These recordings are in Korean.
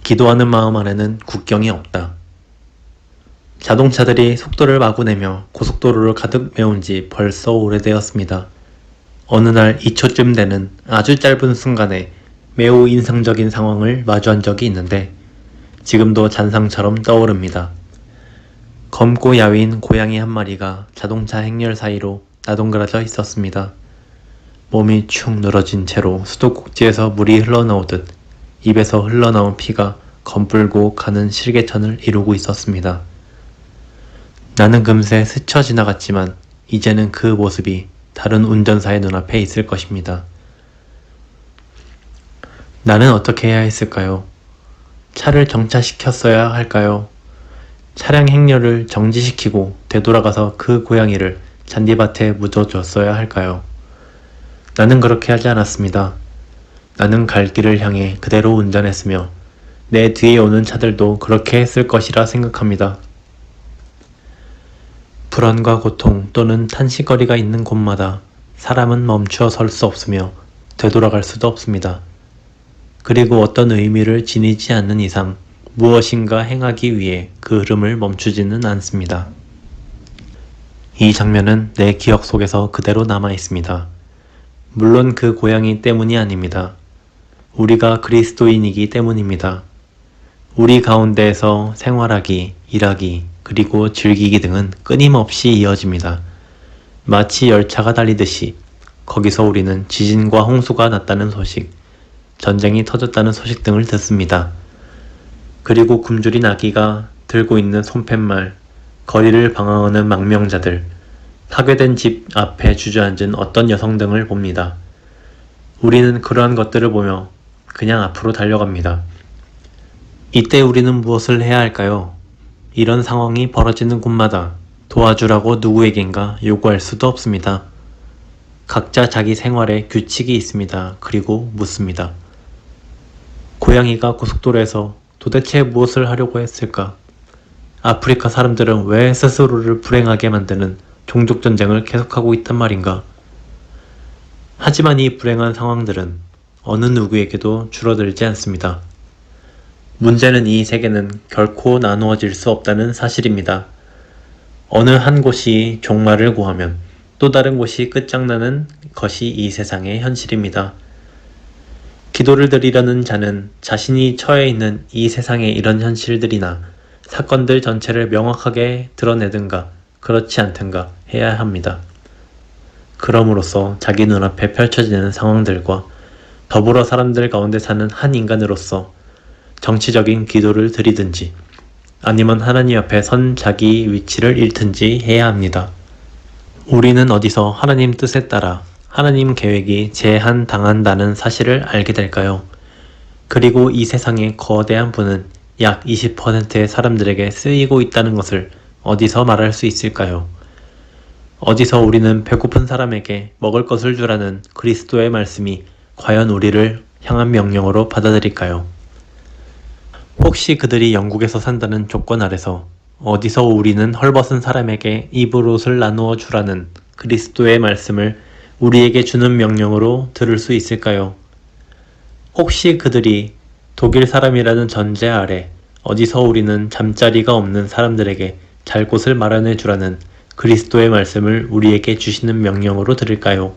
기도하는 마음 안에는 국경이 없다. 자동차들이 속도를 마구 내며 고속도로를 가득 메운 지 벌써 오래되었습니다. 어느 날 2초쯤 되는 아주 짧은 순간에 매우 인상적인 상황을 마주한 적이 있는데 지금도 잔상처럼 떠오릅니다. 검고 야윈 고양이 한 마리가 자동차 행렬 사이로 나동그라져 있었습니다. 몸이 축 늘어진 채로 수도꼭지에서 물이 흘러나오듯 입에서 흘러나온 피가 검불고 가는 실개천을 이루고 있었습니다. 나는 금세 스쳐 지나갔지만 이제는 그 모습이 다른 운전사의 눈앞에 있을 것입니다. 나는 어떻게 해야 했을까요? 차를 정차시켰어야 할까요? 차량 행렬을 정지시키고 되돌아가서 그 고양이를 잔디밭에 묻어줬어야 할까요? 나는 그렇게 하지 않았습니다. 나는 갈 길을 향해 그대로 운전했으며 내 뒤에 오는 차들도 그렇게 했을 것이라 생각합니다. 불안과 고통 또는 탄식거리가 있는 곳마다 사람은 멈추어 설 수 없으며 되돌아갈 수도 없습니다. 그리고 어떤 의미를 지니지 않는 이상 무엇인가 행하기 위해 그 흐름을 멈추지는 않습니다. 이 장면은 내 기억 속에서 그대로 남아 있습니다. 물론 그 고양이 때문이 아닙니다. 우리가 그리스도인이기 때문입니다. 우리 가운데에서 생활하기, 일하기, 그리고 즐기기 등은 끊임없이 이어집니다. 마치 열차가 달리듯이 거기서 우리는 지진과 홍수가 났다는 소식, 전쟁이 터졌다는 소식 등을 듣습니다. 그리고 굶주린 아기가 들고 있는 손팻말, 거리를 방황하는 망명자들, 파괴된 집 앞에 주저앉은 어떤 여성 등을 봅니다. 우리는 그러한 것들을 보며 그냥 앞으로 달려갑니다. 이때 우리는 무엇을 해야 할까요? 이런 상황이 벌어지는 곳마다 도와주라고 누구에겐가 요구할 수도 없습니다. 각자 자기 생활에 규칙이 있습니다. 그리고 묻습니다. 고양이가 고속도로에서 도대체 무엇을 하려고 했을까? 아프리카 사람들은 왜 스스로를 불행하게 만드는 종족전쟁을 계속하고 있단 말인가? 하지만 이 불행한 상황들은 어느 누구에게도 줄어들지 않습니다. 문제는 이 세계는 결코 나누어질 수 없다는 사실입니다. 어느 한 곳이 종말을 구하면 또 다른 곳이 끝장나는 것이 이 세상의 현실입니다. 기도를 드리려는 자는 자신이 처해 있는 이 세상의 이런 현실들이나 사건들 전체를 명확하게 드러내든가 그렇지 않든가 해야 합니다. 그럼으로써 자기 눈앞에 펼쳐지는 상황들과 더불어 사람들 가운데 사는 한 인간으로서 정치적인 기도를 드리든지 아니면 하나님 앞에 선 자기 위치를 잃든지 해야 합니다. 우리는 어디서 하나님 뜻에 따라 하나님 계획이 제한당한다는 사실을 알게 될까요? 그리고 이 세상의 거대한 부는 약 20%의 사람들에게 쓰이고 있다는 것을 어디서 말할 수 있을까요? 어디서 우리는 배고픈 사람에게 먹을 것을 주라는 그리스도의 말씀이 과연 우리를 향한 명령으로 받아들일까요? 혹시 그들이 영국에서 산다는 조건 아래서 어디서 우리는 헐벗은 사람에게 입을 옷을 나누어 주라는 그리스도의 말씀을 우리에게 주는 명령으로 들을 수 있을까요? 혹시 그들이 독일 사람이라는 전제 아래 어디서 우리는 잠자리가 없는 사람들에게 잘 곳을 마련해 주라는 그리스도의 말씀을 우리에게 주시는 명령으로 들을까요?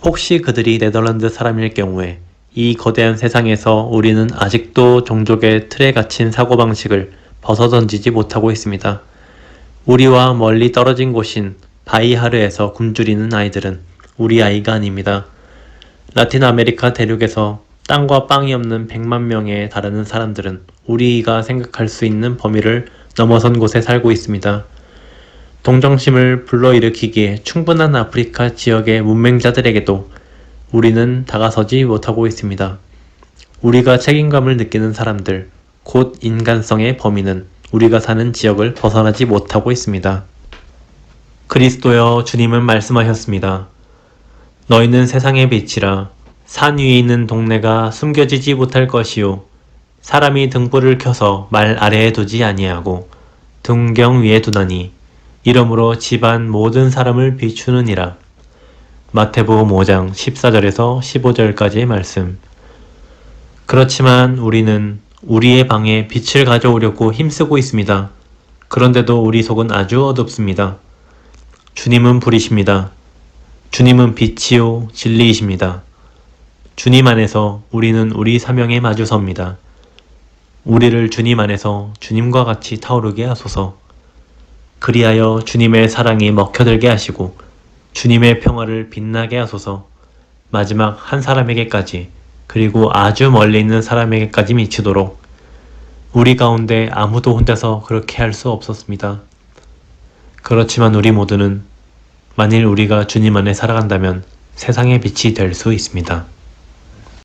혹시 그들이 네덜란드 사람일 경우에 이 거대한 세상에서 우리는 아직도 종족의 틀에 갇힌 사고방식을 벗어던지지 못하고 있습니다. 우리와 멀리 떨어진 곳인 바이하르에서 굶주리는 아이들은 우리 아이가 아닙니다. 라틴 아메리카 대륙에서 땅과 빵이 없는 100만 명에 달하는 사람들은 우리가 생각할 수 있는 범위를 넘어선 곳에 살고 있습니다. 동정심을 불러일으키기에 충분한 아프리카 지역의 문맹자들에게도 우리는 다가서지 못하고 있습니다. 우리가 책임감을 느끼는 사람들, 곧 인간성의 범위는 우리가 사는 지역을 벗어나지 못하고 있습니다. 그리스도여 주님은 말씀하셨습니다. 너희는 세상의 빛이라. 산 위에 있는 동네가 숨겨지지 못할 것이요 사람이 등불을 켜서 말 아래에 두지 아니하고 등경 위에 두나니 이러므로 집안 모든 사람을 비추느니라. 마태복음 5장 14절에서 15절까지의 말씀. 그렇지만 우리는 우리의 방에 빛을 가져오려고 힘쓰고 있습니다. 그런데도 우리 속은 아주 어둡습니다. 주님은 불이십니다. 주님은 빛이요 진리이십니다. 주님 안에서 우리는 우리 사명에 마주섭니다. 우리를 주님 안에서 주님과 같이 타오르게 하소서. 그리하여 주님의 사랑이 먹혀들게 하시고 주님의 평화를 빛나게 하소서. 마지막 한 사람에게까지 그리고 아주 멀리 있는 사람에게까지 미치도록. 우리 가운데 아무도 혼자서 그렇게 할 수 없었습니다. 그렇지만 우리 모두는 만일 우리가 주님 안에 살아간다면 세상의 빛이 될 수 있습니다.